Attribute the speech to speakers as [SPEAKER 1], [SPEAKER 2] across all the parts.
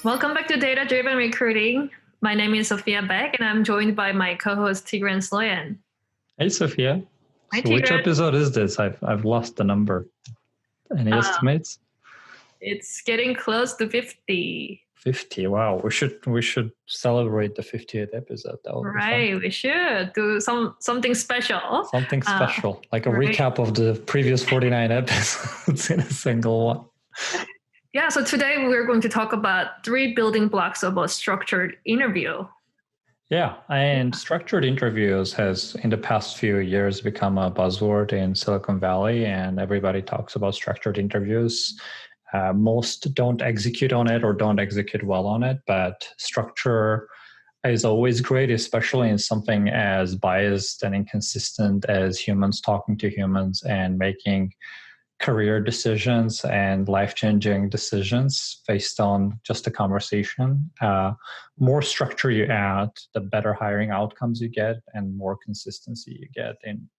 [SPEAKER 1] Welcome back to Data Driven Recruiting. My name is Sophia Beck, and I'm joined by my co-host Tigran Sloyan.
[SPEAKER 2] Hey, Sophia.
[SPEAKER 1] Hi,
[SPEAKER 2] So which
[SPEAKER 1] Tigran.
[SPEAKER 2] episode is this? I've lost the number. Any estimates?
[SPEAKER 1] It's getting close to 50.
[SPEAKER 2] 50. Wow. We should celebrate the 50th episode. That would be fun.
[SPEAKER 1] We should do something special.
[SPEAKER 2] Something special, like a
[SPEAKER 1] right.
[SPEAKER 2] recap of the previous 49 episodes in a single one.
[SPEAKER 1] Yeah, so today we're going to talk about 3 building blocks of a structured interview.
[SPEAKER 2] Yeah, and structured interviews has in the past few years become a buzzword in Silicon Valley, and everybody talks about structured interviews. Most don't execute on it or don't execute well on it, but structure is always great, especially in something as biased and inconsistent as humans talking to humans and making career decisions and life-changing decisions based on just a conversation. More structure you add, the better hiring outcomes you get and more consistency you get in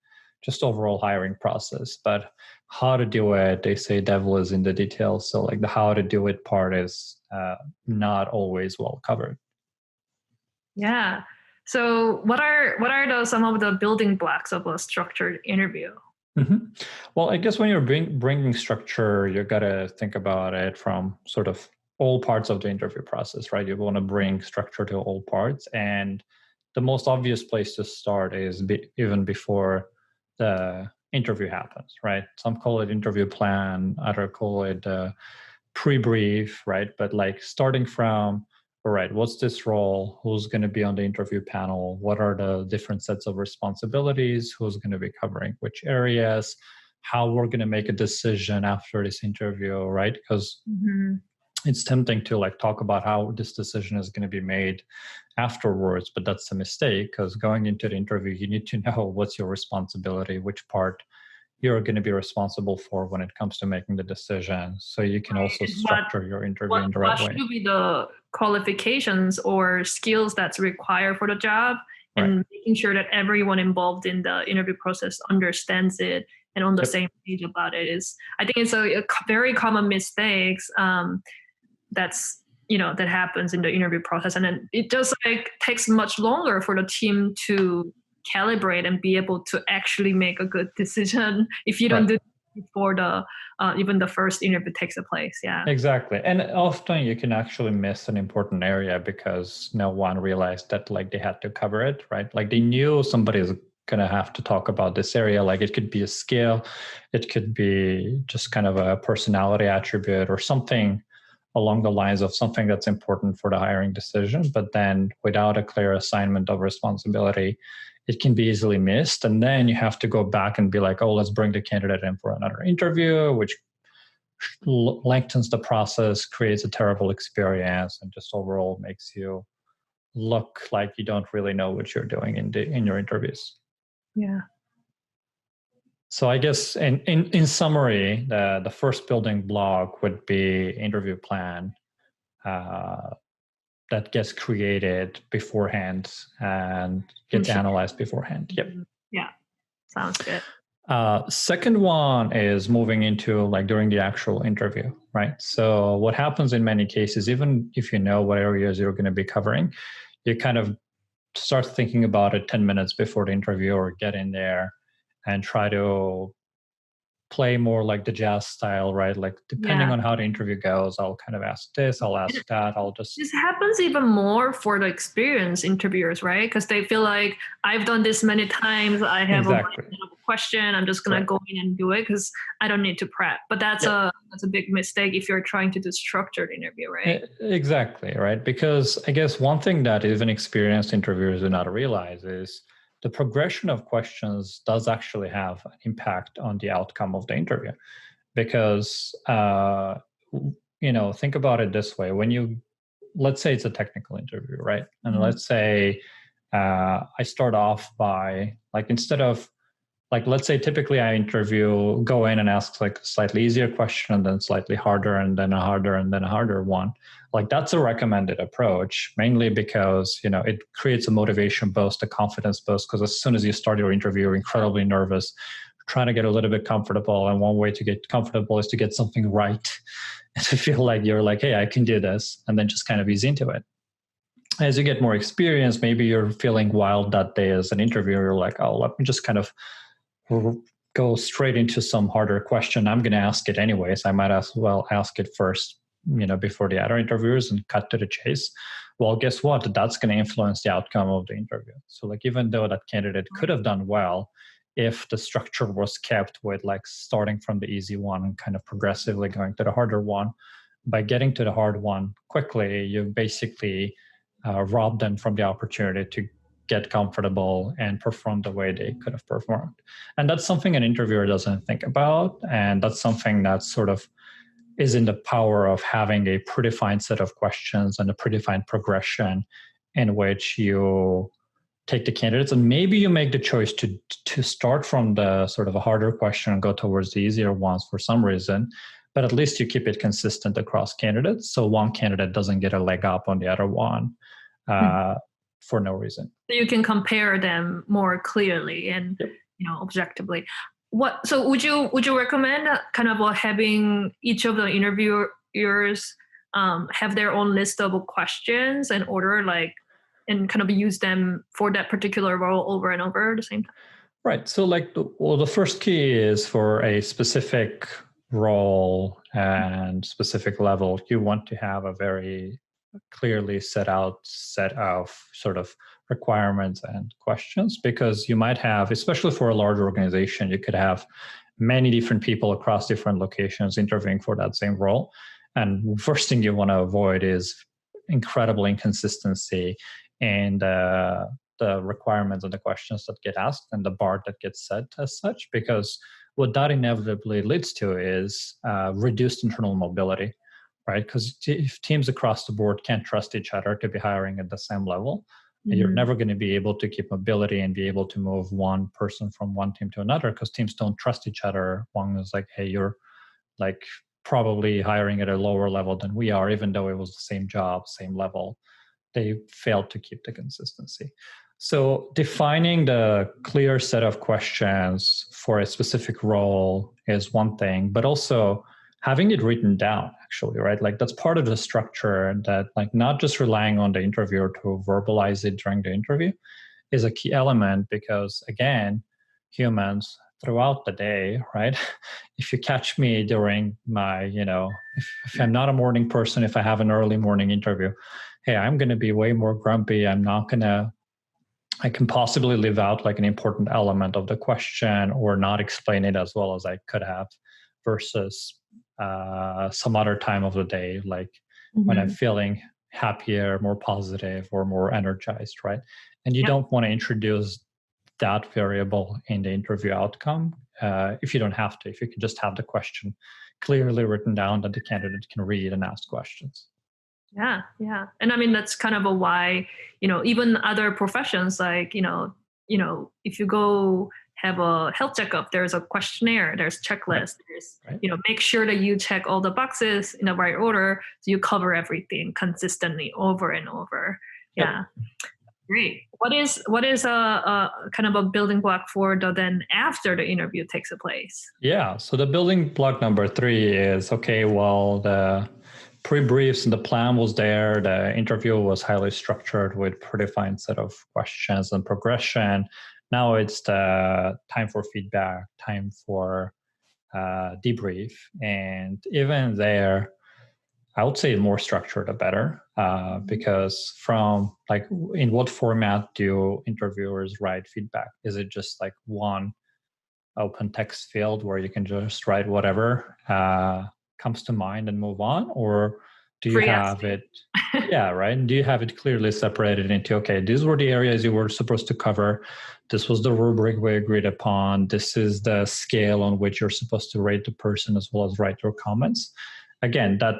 [SPEAKER 2] just overall hiring process. But how to do it, they say devil is in the details. So like the how to do it part is not always well covered.
[SPEAKER 1] Yeah. So what are some of the building blocks of a structured interview?
[SPEAKER 2] Mm-hmm. Well, I guess when you're bringing structure, you got to think about it from sort of all parts of the interview process, right? You want to bring structure to all parts. And the most obvious place to start is even before the interview happens, right? Some call it interview plan, others call it pre-brief, right? But like starting from, all right, what's this role? Who's going to be on the interview panel? What are the different sets of responsibilities? Who's going to be covering which areas? How we're going to make a decision after this interview, right? Because it's tempting to like talk about how this decision is going to be made afterwards, but that's a mistake because going into the interview, you need to know what's your responsibility, which part you're going to be responsible for when it comes to making the decision. So you can also structure your interview in the right way.
[SPEAKER 1] What should be the qualifications or skills that's required for the job, and making sure that everyone involved in the interview process understands it and on the same page about it is, I think it's a very common mistakes that happens in the interview process. And then it just like takes much longer for the team to calibrate and be able to actually make a good decision if you don't do it before the even the first interview takes place. Yeah,
[SPEAKER 2] exactly. And often you can actually miss an important area because no one realized that like they had to cover it, right? Like they knew somebody is going to have to talk about this area. Like it could be a skill, it could be just kind of a personality attribute or something along the lines of something that's important for the hiring decision. But then without a clear assignment of responsibility, it can be easily missed. And then you have to go back and be like, oh, let's bring the candidate in for another interview, which lengthens the process, creates a terrible experience, and just overall makes you look like you don't really know what you're doing in your interviews.
[SPEAKER 1] Yeah.
[SPEAKER 2] So I guess in summary, the first building block would be interview plan. That gets created beforehand and gets analyzed beforehand. Yep.
[SPEAKER 1] Yeah. Sounds good.
[SPEAKER 2] Second one is moving into like during the actual interview, right? So what happens in many cases, even if you know what areas you're going to be covering, you kind of start thinking about it 10 minutes before the interview or get in there and try to play more like the jazz style, right? Like depending on how the interview goes, I'll kind of ask this, I'll ask that,
[SPEAKER 1] This happens even more for the experienced interviewers, right? Because they feel like I've done this many times, I have a question, I'm just going to go in and do it because I don't need to prep. But that's a big mistake if you're trying to do structured interview, right?
[SPEAKER 2] Exactly, right? Because I guess one thing that even experienced interviewers do not realize is the progression of questions does actually have an impact on the outcome of the interview. Because, think about it this way. Let's say it's a technical interview, right? And let's say I start off by, like, instead of, like, let's say typically I go in and ask like a slightly easier question and then slightly harder and then a harder and then a harder one. Like that's a recommended approach, mainly because, it creates a motivation boost, a confidence boost, because as soon as you start your interview, you're incredibly nervous, trying to get a little bit comfortable. And one way to get comfortable is to get something right and to feel like you're like, hey, I can do this, and then just kind of ease into it. As you get more experience, maybe you're feeling wild that day as an interviewer. You're like, oh, let me just kind of go straight into some harder question. I'm going to ask it anyways. I might as well ask it first, before the other interviewers, and cut to the chase. Well, guess what? That's going to influence the outcome of the interview. So like, even though that candidate could have done well, if the structure was kept with like starting from the easy one and kind of progressively going to the harder one, by getting to the hard one quickly, you basically rob them from the opportunity to get comfortable and perform the way they could have performed. And that's something an interviewer doesn't think about. And that's something that sort of is in the power of having a predefined set of questions and a predefined progression in which you take the candidates, and maybe you make the choice to start from the sort of a harder question and go towards the easier ones for some reason, but at least you keep it consistent across candidates, so one candidate doesn't get a leg up on the other one for no reason.
[SPEAKER 1] So you can compare them more clearly and objectively. So would you recommend kind of having each of the interviewers have their own list of questions and order, like, and kind of use them for that particular role over and over at the same time?
[SPEAKER 2] Right. So like, the first key is for a specific role and specific level, you want to have a very clearly set of sort of requirements and questions, because you might have, especially for a large organization, you could have many different people across different locations interviewing for that same role. And first thing you want to avoid is incredible inconsistency in the requirements and the questions that get asked and the bar that gets set as such, because what that inevitably leads to is reduced internal mobility, right? Because if teams across the board can't trust each other to be hiring at the same level, you're never going to be able to keep mobility and be able to move one person from one team to another, because teams don't trust each other. One is like, hey, you're like probably hiring at a lower level than we are, even though it was the same job, same level. They failed to keep the consistency. So defining the clear set of questions for a specific role is one thing, but also having it written down, actually, right? Like, that's part of the structure, that like not just relying on the interviewer to verbalize it during the interview is a key element, because again, humans throughout the day, right? If you catch me during my, if I'm not a morning person, if I have an early morning interview, hey, I'm going to be way more grumpy. I can possibly leave out like an important element of the question or not explain it as well as I could have, versus some other time of the day, like when I'm feeling happier, more positive, or more energized, right? And you don't want to introduce that variable in the interview outcome if you don't have to, if you can just have the question clearly written down that the candidate can read and ask questions.
[SPEAKER 1] Yeah. And I mean, that's kind of a why, even other professions, like, if you go have a health checkup, there's a questionnaire, there's checklist, there's, make sure that you check all the boxes in the right order, so you cover everything consistently over and over. Yeah. Great. What is a kind of a building block for then after the interview takes place?
[SPEAKER 2] Yeah. So the building block number 3 is, okay, well, the pre-briefs and the plan was there. The interview was highly structured with predefined set of questions and progression. Now it's the time for feedback, time for debrief. And even there, I would say more structured, the better, because from like, in what format do interviewers write feedback? Is it just like one open text field where you can just write whatever comes to mind and move on? Or do you have it? Yeah, right. Do you have it clearly separated into, okay, these were the areas you were supposed to cover. This was the rubric we agreed upon. This is the scale on which you're supposed to rate the person as well as write your comments. Again, that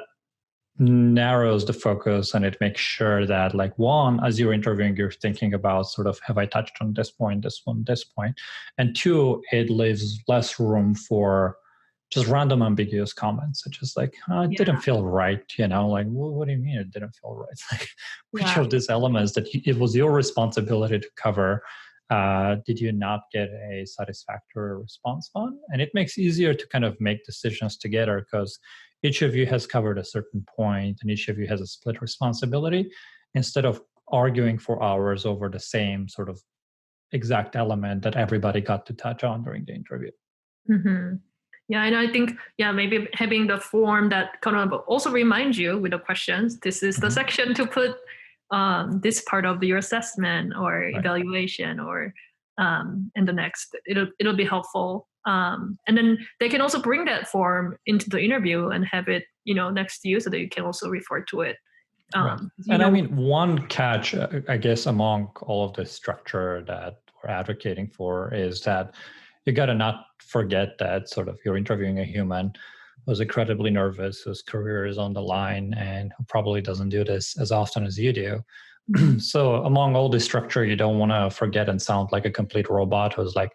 [SPEAKER 2] narrows the focus, and it makes sure that, like, one, as you're interviewing, you're thinking about sort of, have I touched on this point, this one, this point? And two, it leaves less room for just random ambiguous comments, such as like, it didn't feel right, like, well, what do you mean it didn't feel right? Like, which of these elements that it was your responsibility to cover did you not get a satisfactory response on? And it makes it easier to kind of make decisions together because each of you has covered a certain point and each of you has a split responsibility instead of arguing for hours over the same sort of exact element that everybody got to touch on during the interview.
[SPEAKER 1] Mm-hmm. Yeah, and I think, maybe having the form that kind of also reminds you with the questions, this is the section to put this part of your assessment or evaluation, or and the next, it'll be helpful. And then they can also bring that form into the interview and have it, next to you so that you can also refer to it.
[SPEAKER 2] And I mean, one catch, I guess, among all of the structure that we're advocating for is that you got to not forget that sort of you're interviewing a human who's incredibly nervous, whose career is on the line, and who probably doesn't do this as often as you do. So among all this structure, you don't want to forget and sound like a complete robot who's like,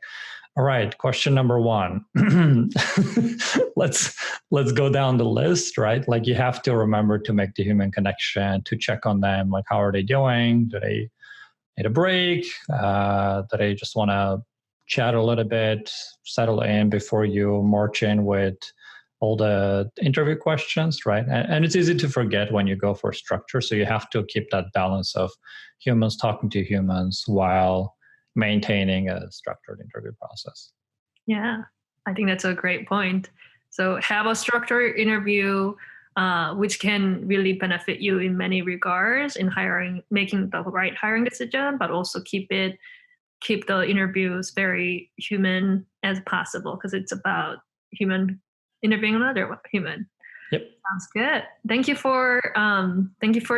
[SPEAKER 2] all right, question number 1. let's go down the list, right? Like you have to remember to make the human connection, to check on them. Like, how are they doing? Do they need a break? Do they just want to chat a little bit, settle in before you march in with all the interview questions, right? And it's easy to forget when you go for structure. So you have to keep that balance of humans talking to humans while maintaining a structured interview process.
[SPEAKER 1] Yeah, I think that's a great point. So have a structured interview, which can really benefit you in many regards in making the right hiring decision, but also keep the interviews very human as possible, because it's about human interviewing another human.
[SPEAKER 2] Yep.
[SPEAKER 1] Sounds good. Thank you for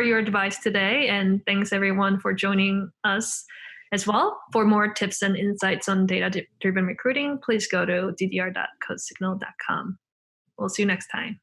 [SPEAKER 1] your advice today, and thanks everyone for joining us as well. For more tips and insights on data-driven recruiting, please go to ddr.codesignal.com. We'll see you next time.